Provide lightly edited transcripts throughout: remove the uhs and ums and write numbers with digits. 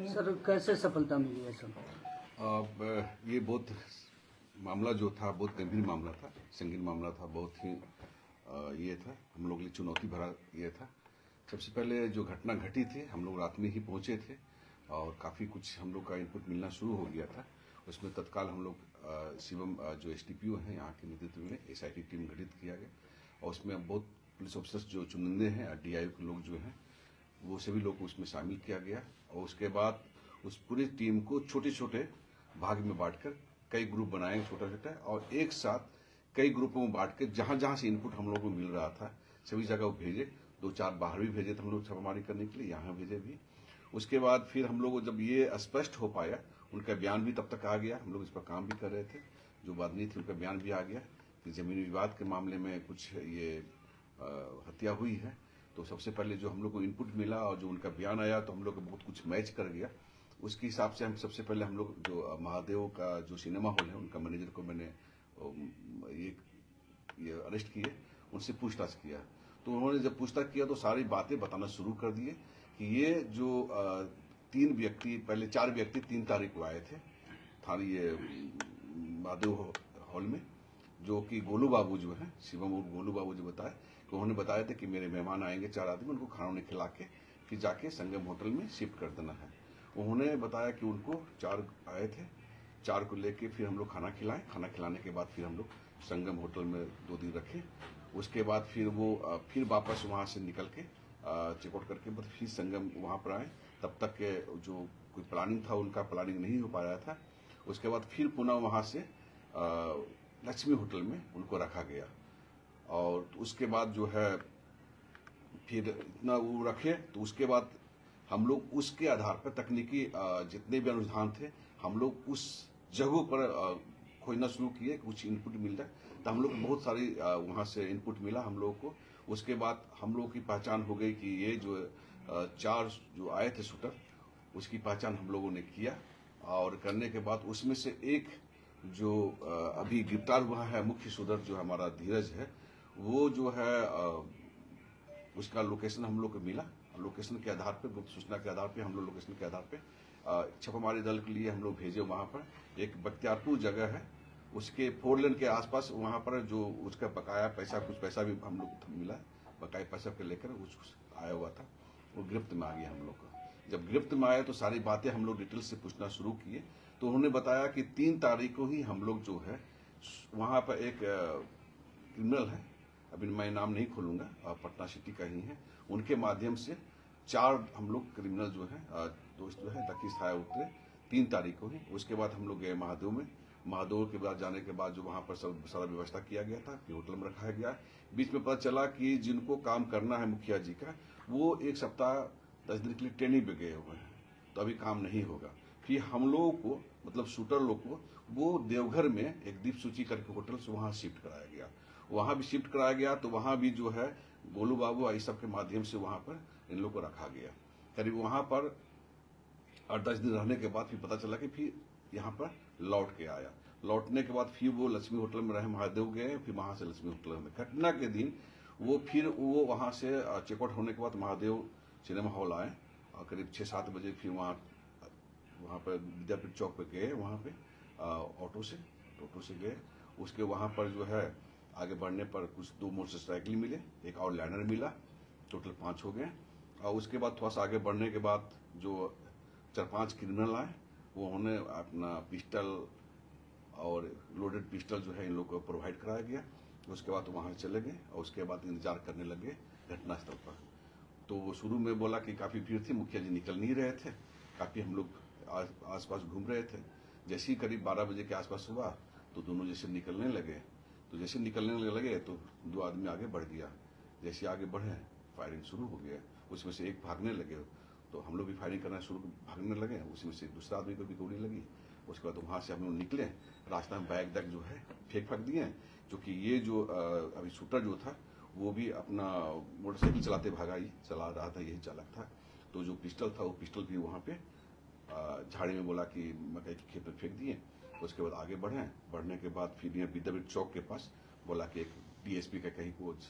Sir कैसे सफलता मिली है सर? ये बहुत मामला जो था बहुत गंभीर मामला था, संगीन मामला था, बहुत ही ये था हम लोग के लिए चुनौती भरा ये था। सबसे पहले जो घटना घटी थी, हम लोग रात में ही पहुंचे थे और काफ़ी कुछ हम लोग का इनपुट मिलना शुरू हो गया था। उसमें तत्काल हम लोग शिवम जो एसडीपीओ हैं यहाँ के नेतृत्व में एसआईटी टीम गठित किया गया और उसमें बहुत पुलिस ऑफिसर्स जो चुनिंदे हैं, डीआईओ के लोग जो हैं वो सभी लोग को उसमें शामिल किया गया और उसके बाद उस पूरी टीम को छोटे छोटे भाग में बांटकर कई ग्रुप बनाए छोटा छोटा और एक साथ कई ग्रुपों में बांट के जहां जहां से इनपुट हम लोग को मिल रहा था सभी जगह वो भेजे। 2-4 बाहर भी भेजे थे हम लोग छापामारी करने के लिए, यहाँ भेजे भी। उसके बाद फिर हम लोग जब ये स्पष्ट हो पाया, उनका बयान भी तब तक आ गया, हम लोग इस पर काम भी कर रहे थे, जो बादनी थी उनका बयान भी आ गया कि जमीनी विवाद के मामले में कुछ ये हत्या हुई है। तो सबसे पहले जो हम लोग को इनपुट मिला और जो उनका बयान आया तो हम लोग को बहुत कुछ मैच कर गया। उसके हिसाब से हम सबसे पहले हम लोग जो महादेव का जो सिनेमा हॉल है उनका मैनेजर को मैंने ये अरेस्ट किए, उनसे पूछताछ किया। तो उन्होंने जब पूछताछ किया तो सारी बातें बताना शुरू कर दिए कि ये जो 3 व्यक्ति, पहले 4 व्यक्ति 3 तारीख को आए थे थाने ये महादेव हॉल में, जो कि गोलू बाबू जो है, शिवम और गोलू बाबू जो बताए कि उन्होंने बताया था कि मेरे मेहमान आएंगे 4 आदमी, उनको खाना उन्हें खिला के फिर जाके संगम होटल में शिफ्ट कर देना है। उन्होंने बताया कि उनको 4 आए थे, 4 को लेके फिर हम लोग खाना खिलाएं, खाना खिलाने के बाद फिर हम लोग संगम होटल में 2 दिन रखे। उसके बाद फिर वो फिर वापस वहां से निकल के चेकआउट करके बाद फिर संगम वहां पर आए। तब तक के जो कोई प्लानिंग था उनका प्लानिंग नहीं हो पा रहा था। उसके बाद फिर पुनः वहां से लक्ष्मी होटल में उनको रखा गया और उसके बाद जो है फिर इतना वो रखे तो उसके बाद हम लोग उसके आधार पर तकनीकी जितने भी अनुसंधान थे हम लोग उस जगहों पर खोजना शुरू किए, कुछ इनपुट मिल रहा है तो हम लोग बहुत सारी वहां से इनपुट मिला हम लोग को। उसके बाद हम लोग की पहचान हो गई कि ये जो 4 जो आए थे शूटर उसकी पहचान हम लोगों ने किया और करने के बाद उसमें से एक जो अभी गिरफ्तार हुआ है मुख्य शूटर जो हमारा धीरज है, वो जो है उसका लोकेशन हम लोग को मिला। लोकेशन के आधार पर, गुप्त सूचना के आधार पर हम लोग लोकेशन के आधार पर छापामारी दल के लिए हम लोग भेजे। वहां पर एक बख्तियारपुर जगह है, उसके 4 लेन के आसपास वहां पर जो उसका बकाया पैसा, कुछ पैसा भी हम लोग मिला, बकाया पैसा के लेकर कुछ आया हुआ था, वो गिरफ्त में आ गया हम लोग को। जब गिरफ्त में आया तो सारी बातें हम लोग डिटेल से पूछना शुरू किए तो उन्होंने बताया कि 3 तारीख को ही हम लोग जो है वहां पर एक क्रिमिनल है, अभी मैं नाम नहीं खोलूंगा, पटना सिटी का ही है, उनके माध्यम से 4 हम लोग क्रिमिनल जो है दोस्त जो है लखीसराय उतरे 3 तारीख को ही। उसके बाद हम लोग गए महादेव में, महादेव के बाद जाने के बाद जो वहां पर सब सारा व्यवस्था किया गया था, फिर होटल में रखाया गया। बीच में पता चला कि जिनको काम करना है मुखिया जी का, वो 1 सप्ताह 10 दिन के लिए ट्रेनिंग पे गए हुए हैं, तो अभी काम नहीं होगा। फिर हम लोगों को मतलब शूटर लोग को वो देवघर में एक दीप सूची करके होटल से वहां शिफ्ट कराया गया, वहां भी शिफ्ट कराया गया। तो वहां भी जो है गोलू बाबू इस सब के माध्यम से वहां पर इन लोग को रखा गया। करीब वहां पर 8-10 दिन रहने के बाद फिर पता चला कि फिर यहाँ पर लौट के आया। लौटने के बाद फिर वो लक्ष्मी होटल में रहे, महादेव गए, फिर वहां से लक्ष्मी होटल में। घटना के दिन वो फिर वो वहां से चेकआउट होने के बाद महादेव सिनेमा हॉल आए और करीब 6-7 बजे फिर वहां पर विद्यापीठ चौक पे गए, वहां पे ऑटो से गए। उसके वहां पर जो है आगे बढ़ने पर कुछ 2 मोटरसाइकिल मिले, एक और लैंडर मिला, टोटल 5 हो गए। और उसके बाद थोड़ा सा आगे बढ़ने के बाद जो 4-5 क्रिमिनल आए, वो उन्होंने अपना पिस्टल और लोडेड पिस्टल जो है इन लोग को प्रोवाइड कराया गया। उसके बाद वहां चले गए और उसके बाद इंतजार करने लगे घटनास्थल पर। तो वो शुरू में बोला कि काफी भीड़ थी, मुखिया जी निकल नहीं रहे थे, काफी हम लोग आसपास घूम रहे थे। जैसे ही करीब 12 बजे के आसपास हुआ तो दोनों जैसे निकलने लगे, तो जैसे निकलने लगे तो 2 आदमी आगे बढ़ गया। जैसे आगे बढ़े फायरिंग शुरू हो गया, उसमें से एक भागने लगे तो हम लोग भी फायरिंग करना शुरू, भागने लगे, उसमें से दूसरा आदमी को भी गोली लगी। उसके बाद वहां से हम लोग निकले, रास्ता में बैग तक जो है फेंक दिए, क्योंकि ये जो अभी शूटर जो था वो भी अपना मोटरसाइकिल चला रहा था, यही चालक था। तो जो पिस्टल था वो पिस्टल भी वहां पे झाड़ी में बोला कि मकई के खेत में फेंक दिए। उसके बाद आगे बढ़ने के बाद फिर यहाँ विद्यापीठ चौक के पास बोला कि एक डीएसपी का कहीं कोच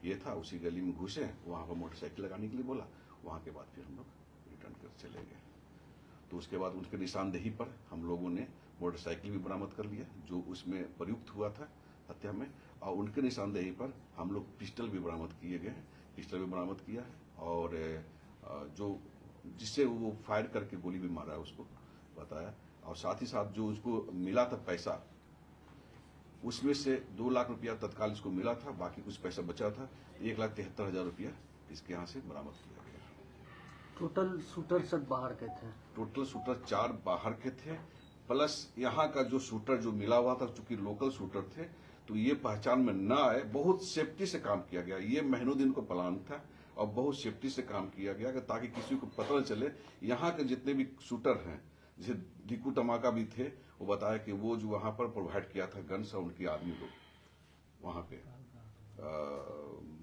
ये था, उसी गली में घुसे, वहां पर मोटरसाइकिल लगाने के लिए बोला। वहां के बाद फिर हम लोग रिटर्न कर चले गए। तो उसके बाद उनके निशानदेही पर हम लोगों ने मोटरसाइकिल भी बरामद कर लिया जो उसमें प्रयुक्त हुआ था हत्या में, और उनके निशानदेही पर हम लोग पिस्टल भी बरामद किए गए हैं, पिस्टल भी बरामद किया है, और जो जिससे वो फायर करके गोली भी मारा है उसको बताया, और साथ ही साथ जो उसको मिला था पैसा, उसमें से 2 लाख रुपया तत्काल इसको मिला था, बाकी कुछ पैसा बचा था, 1,73,000 रुपया इसके यहाँ से बरामद किया गया। टोटल शूटर सब बाहर के थे? टोटल शूटर 4 बाहर के थे, प्लस यहाँ का जो शूटर जो मिला हुआ था, चूंकि लोकल शूटर थे तो ये पहचान में न आए, बहुत सेफ्टी से काम किया गया। ये महीनों दिन को प्लान था और बहुत सेफ्टी से काम किया गया ताकि किसी को पता न चले। यहाँ के जितने भी शूटर हैं, जैसे दीकू टमाका भी थे, वो बताया कि वो जो वहां पर प्रोवाइड किया था गन्स और उनके आदमी लोग वहां पे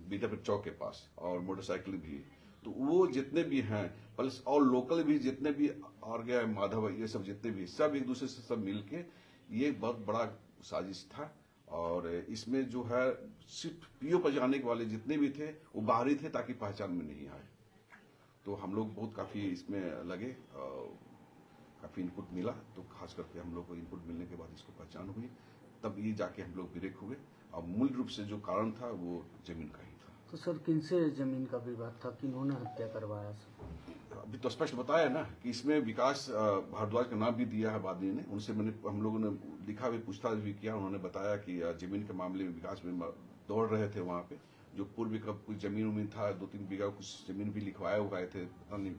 विद्यापीठ चौक के पास, और मोटरसाइकिल भी, तो वो जितने भी हैं प्लस और लोकल भी जितने भी और गया माधव, ये सब जितने भी सब एक दूसरे से सब मिलके ये बहुत बड़ा साजिश था। और इसमें जो है सिर्फ पीओ पर जाने वाले जितने भी थे वो बाहरी थे ताकि पहचान में नहीं आए। तो हम लोग बहुत काफी इसमें लगे, काफी इनपुट मिला, तो खास करके हम लोग को इनपुट मिलने के बाद इसको पहचान हुई, तब ये जाके हम लोग ब्रेक हुए। और मूल रूप से जो कारण था वो जमीन का ही था। तो सर किनसे जमीन का विवाद था, किन्होंने हत्या करवाया सर? अभी तो स्पष्ट बताया ना कि इसमें विकास भारद्वाज का नाम भी दिया है बादनी ने, उनसे हम लोगों ने लिखा भी, पूछताछ भी किया। उन्होंने बताया कि जमीन के मामले में विकास में दौड़ रहे थे वहां पे, जो पूर्व का कुछ जमीन उमीन था, 2-3 बीघा कुछ जमीन भी लिखवाए हुए थे, पता नहीं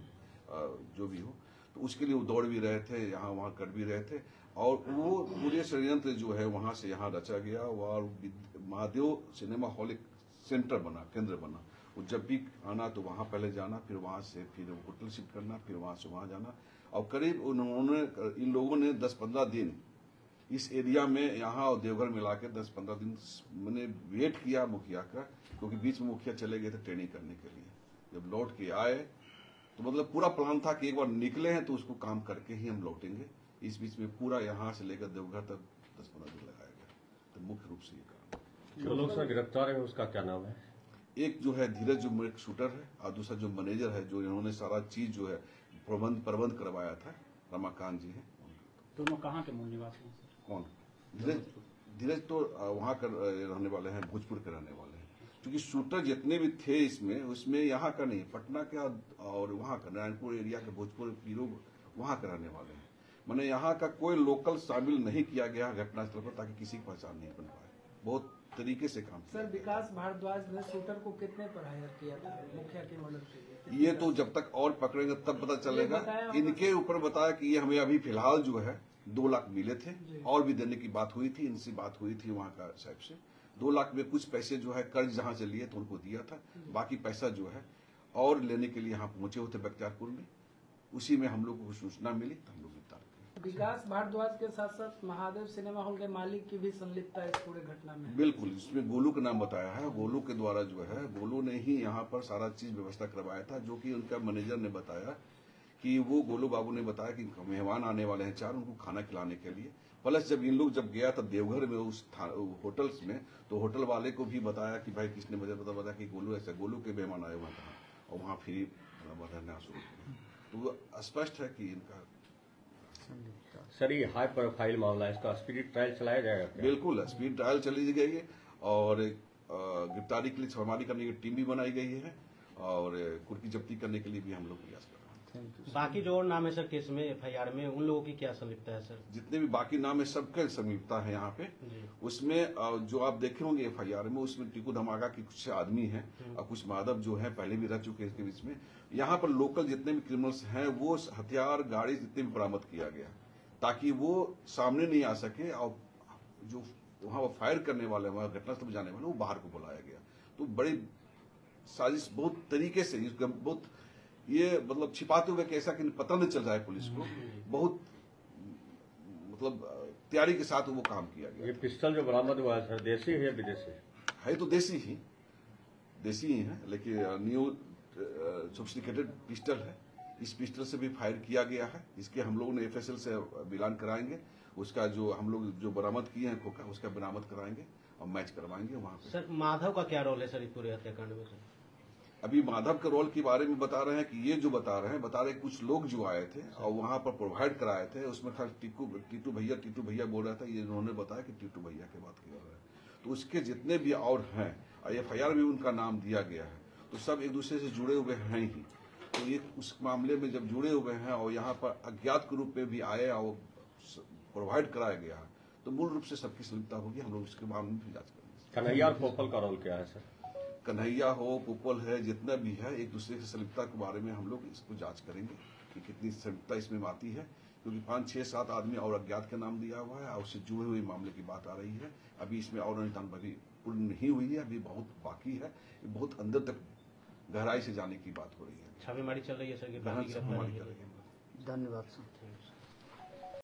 जो भी हो, तो उसके लिए वो दौड़ भी रहे थे, यहाँ वहाँ कर भी रहे थे। और वो पूरे षड्यंत्र जो है वहां से यहाँ रचा गया, और महादेव सिनेमा हॉल एक सेंटर बना, केंद्र बना। वो जब भी आना तो वहां पहले जाना, फिर वहां से फिर होटल शिफ्ट करना, फिर वहां से वहां जाना। और करीब उन्होंने, इन लोगों ने 10-15 दिन इस एरिया में यहाँ और देवघर मिला के 10-15 दिन मैंने वेट किया मुखिया का, क्योंकि बीच में मुखिया चले गए थे ट्रेनिंग करने के लिए। जब लौट के आए तो मतलब पूरा प्लान था कि एक बार निकले हैं तो उसको काम करके ही हम लौटेंगे। इस बीच में पूरा यहाँ से लेकर देवघर तक 10-15 दिन लगाया गया। तो मुख्य रूप से ये कारण। जो लोग सर गिरफ्तार है उसका क्या नाम है? एक जो है धीरज, जो एक शूटर है, और दूसरा जो मैनेजर है, जो इन्होंने सारा चीज जो है प्रबंध करवाया था, रमाकांत जी है। दोनों कहाँ के मूल निवासी हैं सर? कौन? धीरज तो वहां कर रहने वाले हैं, भोजपुर के रहने वाले हैं। क्योंकि शूटर जितने भी थे इसमें, उसमें यहाँ का नहीं, पटना का और वहां का नारायणपुर एरिया के भोजपुर पीरो वहां के रहने वाले हैं। मैंने यहाँ का कोई लोकल शामिल नहीं किया गया घटनास्थल पर, ताकि किसी की पहचान नहीं बन पाए। बहुत तरीके से काम किया। सर, विकास भारद्वाज ने शूटर को कितने पर हायर किया था मुखिया की मदद के लिए? ये तो जब तक और पकड़ेंगे तब पता चलेगा। इनके ऊपर बताया कि ये हमें अभी फिलहाल जो है 2 लाख मिले थे, और भी देने की बात हुई थी, इनसे बात हुई थी वहाँ का साहब से। 2 लाख में कुछ पैसे जो है कर्ज जहाँ से लिए तो उनको दिया था, बाकी पैसा जो है और लेने के लिए यहाँ पहुंचे हुए थे बख्तियारपुर में। उसी में हम लोग को सूचना मिली तो हम लोग गिरफ्तार किए। विकास भारद्वाज के साथ साथ महादेव सिनेमा हॉल के मालिक की भी संलिप्तता इस पूरे घटना में? बिल्कुल, इसमें गोलू का नाम बताया है। गोलू के द्वारा जो है, गोलू ने ही यहाँ पर सारा चीज व्यवस्था करवाया था, जो कि उनका मैनेजर ने बताया कि वो गोलू बाबू ने बताया कि मेहमान आने वाले हैं 4, उनको खाना खिलाने के लिए। प्लस जब इन लोग जब गया था देवघर में उस होटल्स में, तो होटल वाले को भी बताया कि भाई किसने मुझे बताया कि गोलू ऐसा, गोलू के मेहमान आए हुए कहा, और वहाँ फ्री रहना शुरू किया। तो स्पष्ट है कि इनका सर ये हाई प्रोफाइल मामला है, इसका स्पीड ट्रायल चलाया जाएगा? बिल्कुल, स्पीड ट्रायल चली गई है, और गिरफ्तारी के लिए छापेमारी करने की टीम भी बनाई गई है, और कुर्की जब्ती करने के लिए भी हम लोग प्रयास कर रहे हैं। बाकी जो और नाम है सर केस में, FIR में, उन लोगों की क्या संलिप्तता है सर? जितने भी बाकी नाम है सबके संलिप्तता है यहाँ पे। उसमें जो आप देखे होंगे FIR में, उसमें टीकू धमाका के कुछ आदमी हैं और कुछ माधव जो हैं पहले भी रह चुके हैं इसके बीच में। यहाँ पर लोकल जितने भी क्रिमिनल्स हैं, वो हथियार गाड़ी जितने भी बरामद किया गया, ताकि वो सामने नहीं आ सके, और जो वहाँ फायर करने वाले, वहाँ घटनास्थल पर जाने वाले, वो बाहर को बुलाया गया। तो बड़ी साजिश बहुत तरीके से, बहुत ये मतलब छिपाते हुए कैसा कि पता नहीं चल रहा है पुलिस को, बहुत मतलब तैयारी के साथ वो काम किया गया। ये पिस्टल जो बरामद हुआ है सर, देसी है या विदेशी? है तो देसी ही है, लेकिन न्यू सोफिस्टिकेटेड पिस्टल है। इस पिस्टल से भी फायर किया गया है। इसके हम लोगों ने FSL से मिलान कराएंगे, उसका जो हम लोग जो बरामद किए हैं खोखा, उसका बरामद कराएंगे और मैच करवाएंगे वहाँ पे। सर माधव का क्या रोल है सर इस पूरे हत्याकांड में? सर अभी माधव के रोल के बारे में बता रहे हैं कि ये जो बता रहे हैं कुछ लोग जो आए थे और वहां पर प्रोवाइड कराए थे, उसमें था टीटू भैया बोल रहा था, ये उन्होंने बताया कि टीटू भैया की बात कर रहे हैं। तो उसके जितने भी और हैं, FIR में उनका नाम दिया गया है, तो सब एक दूसरे से जुड़े हुए हैं ही। तो ये उस मामले में जब जुड़े हुए हैं और यहाँ पर अज्ञात के रूप में भी आए और प्रोवाइड कराया गया है, तो मूल रूप से सबकी संलिप्तता होगी। हम लोग इसके मामले में भी जांच करेंगे। कन्हैया और पोपल का रोल क्या है सर? कन्हैया हो, पुपल है, जितना भी है, एक दूसरे की संलिप्तता के बारे में हम लोग इसको जांच करेंगे कि कितनी संलिप्तता इसमें आती है, क्योंकि 5, 6, 7 आदमी और अज्ञात का नाम दिया हुआ है और उससे जुड़े हुए मामले की बात आ रही है। अभी इसमें और अनुसंधान पूर्ण नहीं हुई है, अभी बहुत बाकी है, बहुत अंदर तक गहराई से जाने की बात हो रही है। छापेमारी चल रही है सर, छापेमारी कर रही है। धन्यवाद सर।